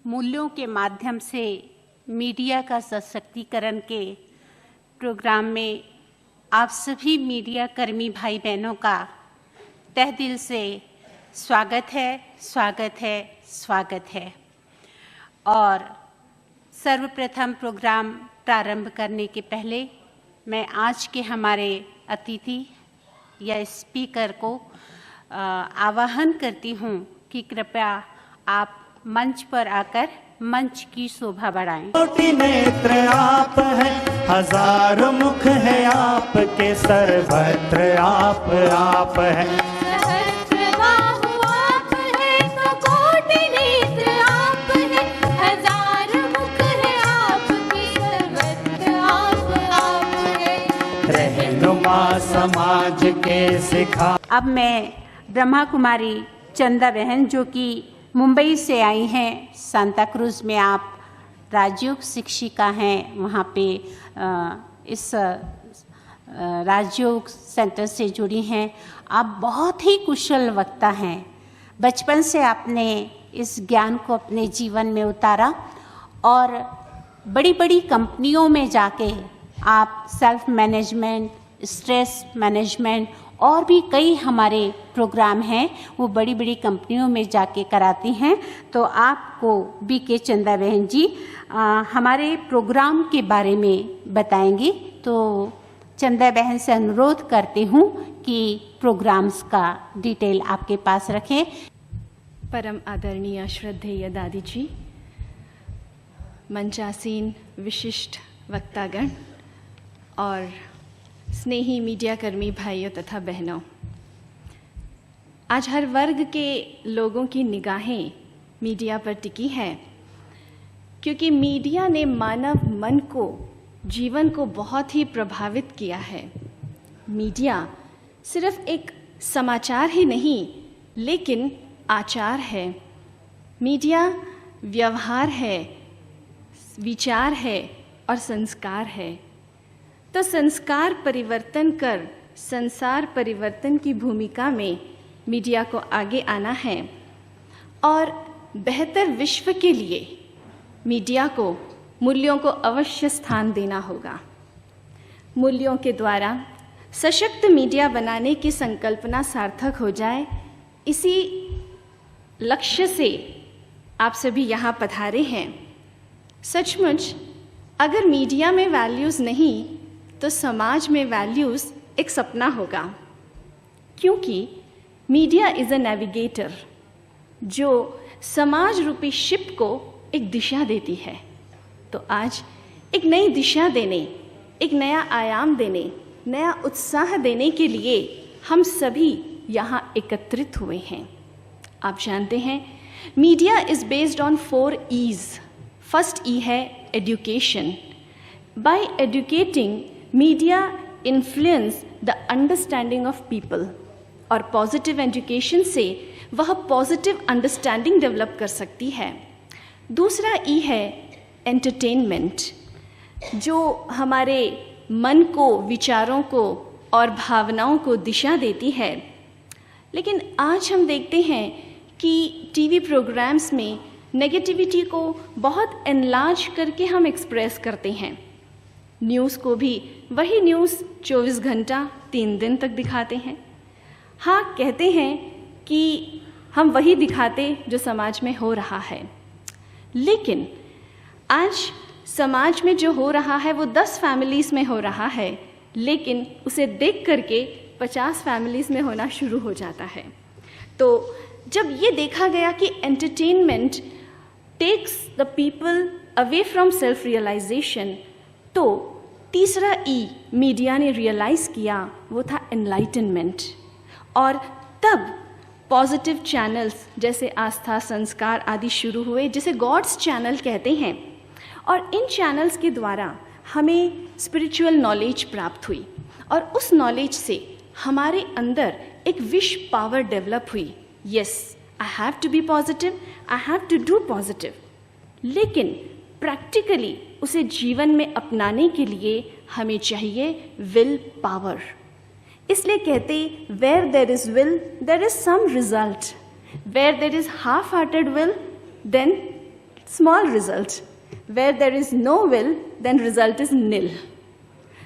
मूल्यों के माध्यम से मीडिया का सशक्तिकरण के प्रोग्राम में आप सभी मीडिया कर्मी भाई बहनों का तहे दिल से स्वागत है, स्वागत है, स्वागत है। और सर्वप्रथम प्रोग्राम प्रारंभ करने के पहले मैं आज के हमारे अतिथि या स्पीकर को आह्वान करती हूँ कि कृपया आप मंच पर आकर मंच की शोभा बढ़ाएं। कोटि नेत्र आप हैं, हजारों मुख हैं आपके, सर्वत्र आप हैं। सहस्रबाहु आप हैं, तो कोटि नेत्र आप हैं, हजारों मुख हैं आपके, सर्वत्र आप हैं। रहनुमा समाज के सिखा। अब मैं ब्रह्मा कुमारी चंदा बहन, जो कि मुंबई से आई हैं, सांता क्रूज में आप राजयोग शिक्षिका हैं, वहाँ पे इस राजयोग सेंटर से जुड़ी हैं। आप बहुत ही कुशल वक्ता हैं। बचपन से आपने इस ज्ञान को अपने जीवन में उतारा और बड़ी बड़ी कंपनियों में जाके आप सेल्फ मैनेजमेंट, स्ट्रेस मैनेजमेंट और भी कई हमारे प्रोग्राम हैं, वो बड़ी बड़ी कंपनियों में जाके कराती हैं। तो आपको बीके चंदा बहन जी हमारे प्रोग्राम के बारे में बताएंगी। तो चंदा बहन से अनुरोध करती हूँ कि प्रोग्राम्स का डिटेल आपके पास रखें। परम आदरणीय श्रद्धेय दादी जी, मंचासीन विशिष्ट वक्तागण और स्नेही मीडिया कर्मी भाइयों तथा बहनों, आज हर वर्ग के लोगों की निगाहें मीडिया पर टिकी हैं, क्योंकि मीडिया ने मानव मन को, जीवन को बहुत ही प्रभावित किया है। मीडिया सिर्फ एक समाचार ही नहीं, लेकिन आचार है। मीडिया व्यवहार है, विचार है और संस्कार है। तो संस्कार परिवर्तन कर संसार परिवर्तन की भूमिका में मीडिया को आगे आना है और बेहतर विश्व के लिए मीडिया को मूल्यों को अवश्य स्थान देना होगा। मूल्यों के द्वारा सशक्त मीडिया बनाने की संकल्पना सार्थक हो जाए, इसी लक्ष्य से आप सभी यहाँ पधारे हैं। सचमुच अगर मीडिया में वैल्यूज़ नहीं तो समाज में वैल्यूज़ एक सपना होगा, क्योंकि मीडिया इज़ अ नेविगेटर जो समाज रूपी शिप को एक दिशा देती है। तो आज एक नई दिशा देने, एक नया आयाम देने, नया उत्साह देने के लिए हम सभी यहाँ एकत्रित हुए हैं। आप जानते हैं media is based on 4 E's। First E है education. By educating media influence the understanding of people, और पॉजिटिव एजुकेशन से वह पॉजिटिव अंडरस्टैंडिंग डेवलप कर सकती है। दूसरा ई है एंटरटेनमेंट, जो हमारे मन को, विचारों को और भावनाओं को दिशा देती है। लेकिन आज हम देखते हैं कि टीवी प्रोग्राम्स में नेगेटिविटी को बहुत एनलार्ज करके हम एक्सप्रेस करते हैं। न्यूज़ को भी वही न्यूज़ 24 घंटा 3 दिन तक दिखाते हैं। हाँ, कहते हैं कि हम वही दिखाते जो समाज में हो रहा है, लेकिन आज समाज में जो हो रहा है वो 10 फैमिलीज़ में हो रहा है, लेकिन उसे देख करके 50 फैमिलीज़ में होना शुरू हो जाता है। तो जब ये देखा गया कि entertainment takes the people away from self realisation, तो तीसरा ई मीडिया ने रियलाइज़ किया, वो था एनलाइटनमेंट। और तब पॉजिटिव चैनल्स जैसे आस्था, संस्कार आदि शुरू हुए, जिसे गॉड्स चैनल कहते हैं। और इन चैनल्स के द्वारा हमें स्पिरिचुअल नॉलेज प्राप्त हुई, और उस नॉलेज से हमारे अंदर एक विश पावर डेवलप हुई। Yes, I have to be positive, I have to do positive. लेकिन प्रैक्टिकली उसे जीवन में अपनाने के लिए हमें चाहिए विल पावर। इसलिए कहते where there is will there is some result, where there is half hearted will then small result. Where there is no will, then result is nil.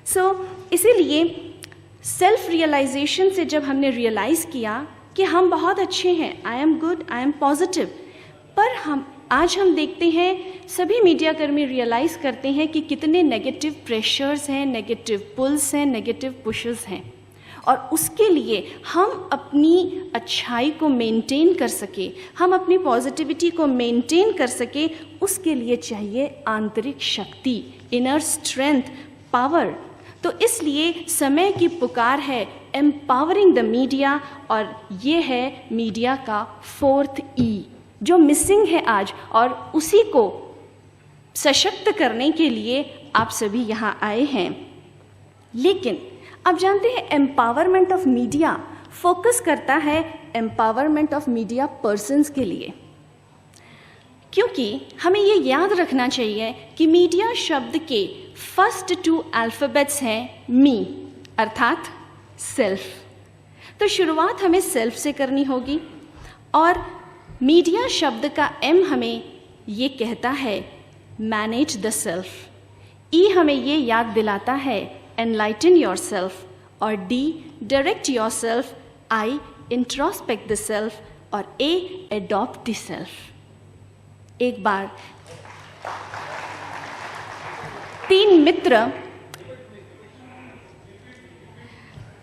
So इसीलिए सेल्फ रियलाइजेशन से जब हमने realise किया कि हम बहुत अच्छे हैं, I am good, I am positive, पर आज हम देखते हैं सभी मीडिया कर्मी रियलाइज़ करते हैं कि कितने नेगेटिव प्रेशर्स हैं, नेगेटिव पुल्स हैं, नेगेटिव पुशेस हैं, और उसके लिए हम अपनी अच्छाई को मेंटेन कर सके, हम अपनी पॉजिटिविटी को मेंटेन कर सके, उसके लिए चाहिए आंतरिक शक्ति, इनर स्ट्रेंथ, पावर। तो इसलिए समय की पुकार है एम्पावरिंग द मीडिया, और ये है मीडिया का 4th E जो मिसिंग है आज, और उसी को सशक्त करने के लिए आप सभी यहाँ आए हैं। लेकिन आप जानते हैं एम्पावरमेंट ऑफ मीडिया फोकस करता है एम्पावरमेंट ऑफ मीडिया पर्सन्स के लिए, क्योंकि हमें ये याद रखना चाहिए कि मीडिया शब्द के फर्स्ट 2 अल्फ़ाबेट्स हैं मी अर्थात सेल्फ। तो शुरुआत हमें सेल्फ से करनी होगी, और मीडिया शब्द का एम हमें ये कहता है मैनेज द सेल्फ, ई हमें ये याद दिलाता है एनलाइटन योर सेल्फ, और D direct your self, I introspect the self, और ए एडॉप्ट द सेल्फ। एक बार 3 मित्र,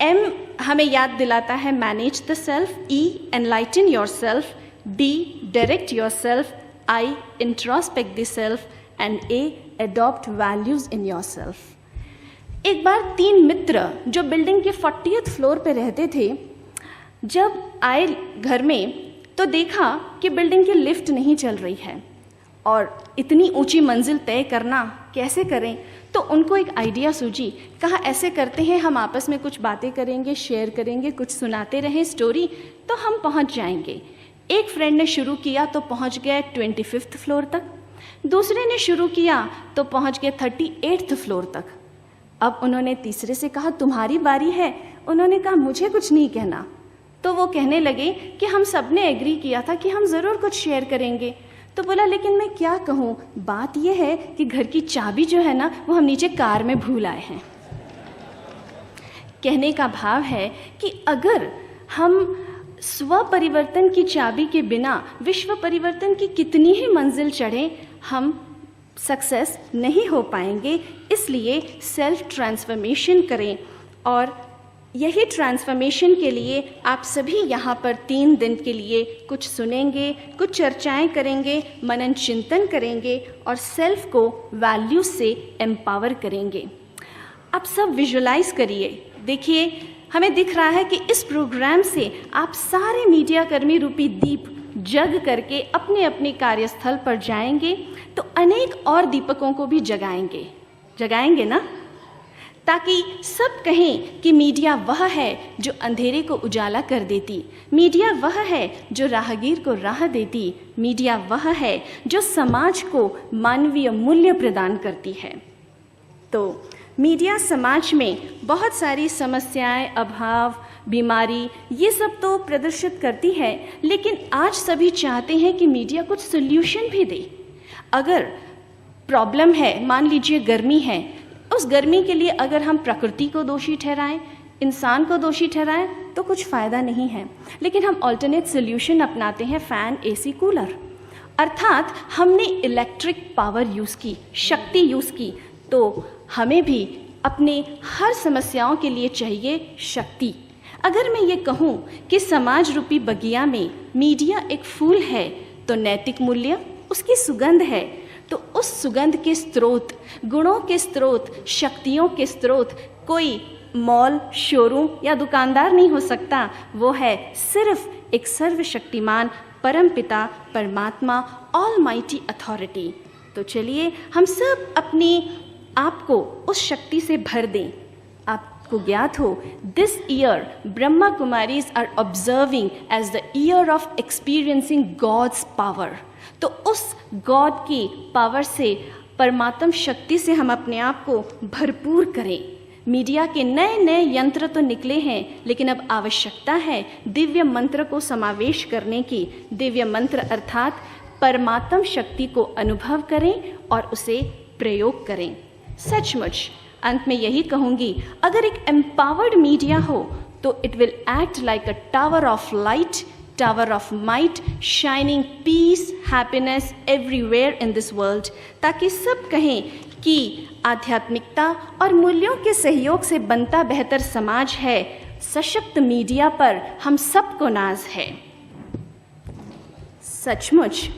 एम हमें याद दिलाता है manage the self, E enlighten your self, D direct your self, I introspect the self, and A adopt values in your self. एक बार 3 मित्र जो building के 40th floor पे रहते थे, जब आए घर में तो देखा कि बिल्डिंग की लिफ्ट नहीं चल रही है, और इतनी ऊंची मंजिल तय करना कैसे करें। तो उनको एक आइडिया सूझी, कहा ऐसे करते हैं हम आपस में कुछ बातें करेंगे, शेयर करेंगे, कुछ सुनाते रहें स्टोरी, तो हम पहुंच जाएंगे। एक फ्रेंड ने शुरू किया तो पहुंच गए 25th फ्लोर तक, दूसरे ने शुरू किया तो पहुंच गए 38th फ्लोर तक। अब उन्होंने तीसरे से कहा तुम्हारी बारी है, उन्होंने कहा मुझे कुछ नहीं कहना। तो वो कहने लगे कि हम सब ने एग्री किया था कि हम ज़रूर कुछ शेयर करेंगे। तो बोला लेकिन मैं क्या कहूँ, बात यह है कि घर की चाबी जो है ना वो हम नीचे कार में भूल आए हैं। कहने का भाव है कि अगर हम स्व परिवर्तन की चाबी के बिना विश्व परिवर्तन की कितनी ही मंजिल चढ़ें, हम सक्सेस नहीं हो पाएंगे। इसलिए सेल्फ ट्रांसफॉर्मेशन करें, और यही ट्रांसफॉर्मेशन के लिए आप सभी यहाँ पर 3 दिन के लिए कुछ सुनेंगे, कुछ चर्चाएं करेंगे, मनन चिंतन करेंगे, और सेल्फ को वैल्यू से एम्पावर करेंगे। आप सब विजुलाइज करिए, देखिए हमें दिख रहा है कि इस प्रोग्राम से आप सारे मीडिया कर्मी रूपी दीप जग करके अपने अपने कार्यस्थल पर जाएंगे, तो अनेक और दीपकों को भी जगाएंगे ना, ताकि सब कहें कि मीडिया वह है जो अंधेरे को उजाला कर देती, मीडिया वह है जो राहगीर को राह देती, मीडिया वह है जो समाज को मानवीय मूल्य प्रदान करती है। तो मीडिया समाज में बहुत सारी समस्याएं, अभाव, बीमारी, ये सब तो प्रदर्शित करती है, लेकिन आज सभी चाहते हैं कि मीडिया कुछ सोल्यूशन भी दे। अगर प्रॉब्लम है, मान लीजिए गर्मी है, उस गर्मी के लिए अगर हम प्रकृति को दोषी ठहराएं, इंसान को दोषी ठहराएं, तो कुछ फ़ायदा नहीं है। लेकिन हम ऑल्टरनेट सोल्यूशन अपनाते हैं, फ़ैन, एसी, कूलर, अर्थात हमने इलेक्ट्रिक पावर यूज़ की, शक्ति यूज़ की। तो हमें भी अपने हर समस्याओं के लिए चाहिए शक्ति। अगर मैं ये कहूँ कि समाज रूपी बगिया में मीडिया एक फूल है, तो नैतिक मूल्य उसकी सुगंध है। तो उस सुगंध के स्रोत, गुणों के स्रोत, शक्तियों के स्रोत कोई मॉल, शोरूम या दुकानदार नहीं हो सकता, वो है सिर्फ एक सर्वशक्तिमान परमपिता परमात्मा, ऑलमाइटी अथॉरिटी। तो चलिए हम सब अपनी आपको उस शक्ति से भर दें। आपको ज्ञात हो, this year Brahma Kumaris are observing as the year of experiencing God's power. तो उस गॉड की पावर से, परमात्म शक्ति से हम अपने आप को भरपूर करें। मीडिया के नए नए यंत्र तो निकले हैं, लेकिन अब आवश्यकता है दिव्य मंत्र को समावेश करने की। दिव्य मंत्र अर्थात परमात्म शक्ति को अनुभव करें और उसे प्रयोग करें। सचमुच अंत में यही कहूँगी, अगर एक एम्पावर्ड मीडिया हो तो it will act like a tower of light, tower of might, shining peace, happiness everywhere in this world, ताकि सब कहें कि आध्यात्मिकता और मूल्यों के सहयोग से बनता बेहतर समाज है। सशक्त मीडिया पर हम सबको नाज है। सचमुच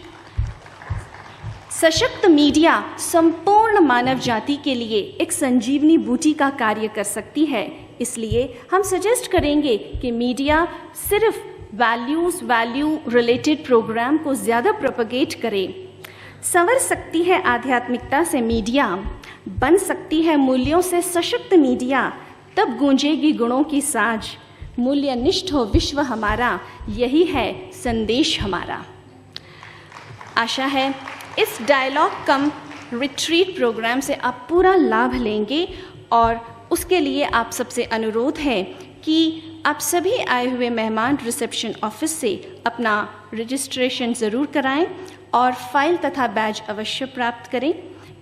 सशक्त मीडिया संपूर्ण मानव जाति के लिए एक संजीवनी बूटी का कार्य कर सकती है। इसलिए हम सजेस्ट करेंगे कि मीडिया सिर्फ वैल्यू रिलेटेड प्रोग्राम को ज़्यादा प्रोपगेट करे। संवर सकती है आध्यात्मिकता से मीडिया, बन सकती है मूल्यों से सशक्त मीडिया, तब गूंजेगी गुणों की साज। मूल्यनिष्ठ हो विश्व हमारा, यही है संदेश हमारा। आशा है इस डायलॉग कम रिट्रीट प्रोग्राम से आप पूरा लाभ लेंगे और उसके लिए आप सबसे अनुरोध है कि आप सभी आए हुए मेहमान रिसेप्शन ऑफिस से अपना रजिस्ट्रेशन ज़रूर कराएं और फाइल तथा बैज अवश्य प्राप्त करें।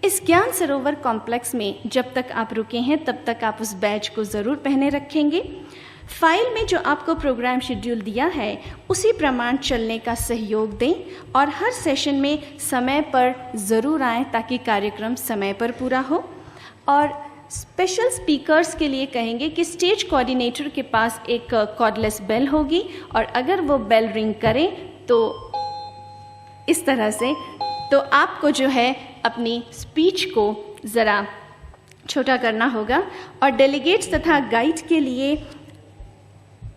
इस ज्ञान सरोवर कॉम्प्लेक्स में जब तक आप रुके हैं तब तक आप उस बैज को ज़रूर पहने रखेंगे। फाइल में जो आपको प्रोग्राम शेड्यूल दिया है उसी प्रमाण चलने का सहयोग दें और हर सेशन में समय पर ज़रूर आएं ताकि कार्यक्रम समय पर पूरा हो। और स्पेशल स्पीकर्स के लिए कहेंगे कि स्टेज कोऑर्डिनेटर के पास एक कॉर्डलेस बेल होगी और अगर वो बेल रिंग करे तो इस तरह से, तो आपको जो है अपनी स्पीच को ज़रा छोटा करना होगा। और डेलीगेट्स तथा गाइड के लिए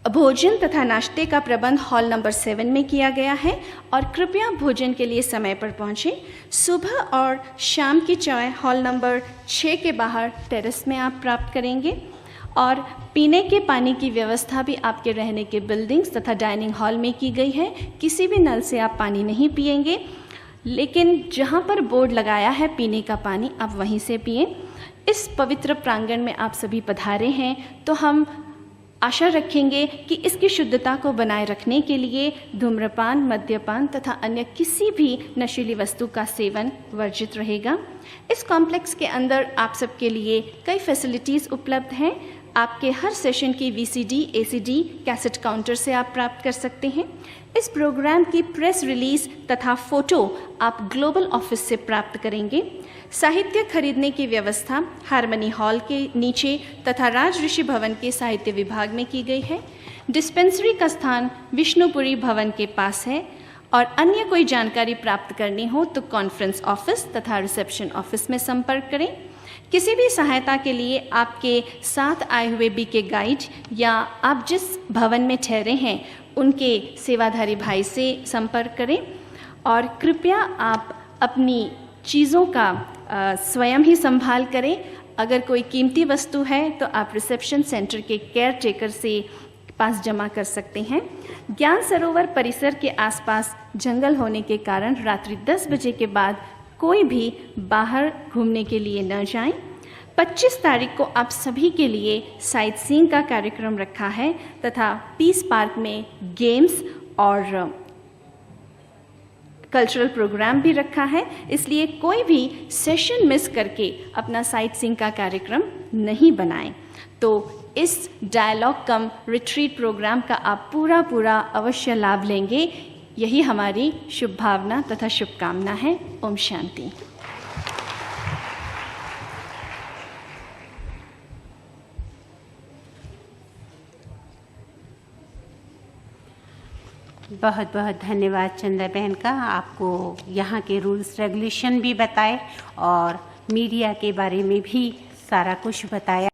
भोजन तथा नाश्ते का प्रबंध हॉल नंबर 7 में किया गया है और कृपया भोजन के लिए समय पर पहुँचें। सुबह और शाम की चाय हॉल नंबर 6 के बाहर टेरेस में आप प्राप्त करेंगे और पीने के पानी की व्यवस्था भी आपके रहने के बिल्डिंग्स तथा डाइनिंग हॉल में की गई है। किसी भी नल से आप पानी नहीं पिएंगे, लेकिन जहाँ पर बोर्ड लगाया है पीने का पानी आप वहीं से पिएं। इस पवित्र प्रांगण में आप सभी पधारे हैं तो हम आशा रखेंगे कि इसकी शुद्धता को बनाए रखने के लिए धूम्रपान, मद्यपान तथा अन्य किसी भी नशीली वस्तु का सेवन वर्जित रहेगा। इस कॉम्प्लेक्स के अंदर आप सबके लिए कई फैसिलिटीज़ उपलब्ध हैं। आपके हर सेशन की VCD, ACD कैसेट काउंटर से आप प्राप्त कर सकते हैं। इस प्रोग्राम की प्रेस रिलीज तथा फोटो आप ग्लोबल ऑफिस से प्राप्त करेंगे। साहित्य खरीदने की व्यवस्था हारमनी हॉल के नीचे तथा राज ऋषि भवन के साहित्य विभाग में की गई है। डिस्पेंसरी का स्थान विष्णुपुरी भवन के पास है और अन्य कोई जानकारी प्राप्त करनी हो तो कॉन्फ्रेंस ऑफिस तथा रिसेप्शन ऑफिस में संपर्क करें। किसी भी सहायता के लिए आपके साथ आए हुए BK गाइड या आप जिस भवन में ठहरे हैं उनके सेवाधारी भाई से संपर्क करें और कृपया आप अपनी चीज़ों का स्वयं ही संभाल करें। अगर कोई कीमती वस्तु है तो आप रिसेप्शन सेंटर के केयर टेकर से पास जमा कर सकते हैं। ज्ञान सरोवर परिसर के आसपास जंगल होने के कारण रात्रि 10 बजे के बाद कोई भी बाहर घूमने के लिए न जाएं। 25 तारीख को आप सभी के लिए साइट सीइंग का कार्यक्रम रखा है तथा पीस पार्क में गेम्स और कल्चरल प्रोग्राम भी रखा है, इसलिए कोई भी सेशन मिस करके अपना साइट सीइंग का कार्यक्रम नहीं बनाएं। तो इस डायलॉग कम रिट्रीट प्रोग्राम का आप पूरा अवश्य लाभ लेंगे, यही हमारी शुभ भावना तथा शुभकामना है। ओम शांति। बहुत बहुत धन्यवाद चंद्रा बहन का। आपको यहाँ के रूल्स रेगुलेशन भी बताए और मीडिया के बारे में भी सारा कुछ बताया।